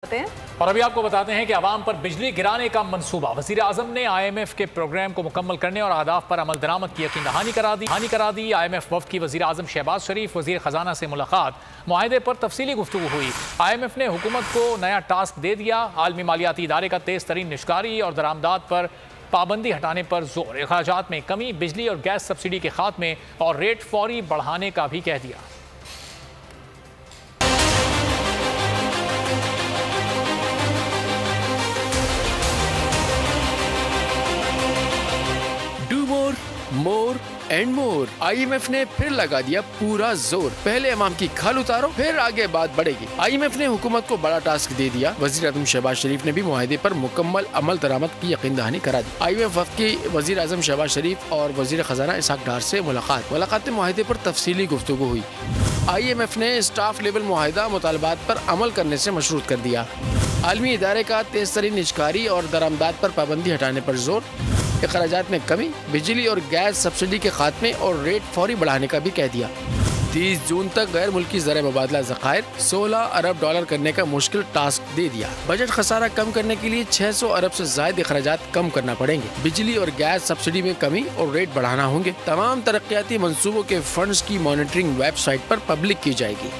और अभी आपको बताते हैं कि अवाम पर बिजली गिराने का मंसूबा। वजीर आजम ने IMF के प्रोग्राम को मुकम्मल करने और अहदाफ पर अमल दरामद की यकीन दहानी करा दी। IMF वफ़द की वजीर आजम शहबाज शरीफ वजीर खजाना से मुलाकात, मुआहदे पर तफसीली गुफ्तगू हुई। IMF ने हुकूमत को नया टास्क दे दिया। आलमी मालियाती इदारे का तेज तरीन निशकारी और दरामदात पर पाबंदी हटाने पर जोर, अखराजात में कमी, बिजली और गैस सब्सिडी के खात्मे और रेट फौरी बढ़ाने का भी कह दिया। More and more. IMF ने फिर लगा दिया पूरा जोर। पहले अवाम की खाल उतारो, फिर आगे बात बढ़ेगी। IMF ने हुकूमत को बड़ा टास्क दे दिया। वजीर आजम शहबाज शरीफ ने भी मुआहदे पर मुकम्मल अमल दरामद की यकीन दहानी करा दी। IMF वफ़द की वजीर आजम शहबाज शरीफ और वजीर खजाना इसहाक डार से मुलाकात में मुआहदे पर तफसीली गुफ्तगू हुई। IMF ने स्टाफ लेवल मुआहदा मुतालबात पर अमल करने से मशरूत कर दिया। आलमी इदारे का तेज तरीन निजकारी और दरामदात पर पाबंदी हटाने पर जोर, अखराजात में कमी, बिजली और गैस सब्सिडी के खात्मे और रेट फौरी बढ़ाने का भी कह दिया। 30 जून तक गैर मुल्की ज़र मुबादला ज़खायर $16 अरब करने का मुश्किल टास्क दे दिया। बजट खसारा कम करने के लिए 600 अरब से ज़ायद अखराजात कम करना पड़ेंगे। बिजली और गैस सब्सिडी में कमी और रेट बढ़ाना होंगे। तमाम तरक्याती मंसूबों के फंड्स की मॉनिटरिंग वेबसाइट पर पब्लिक की जाएगी।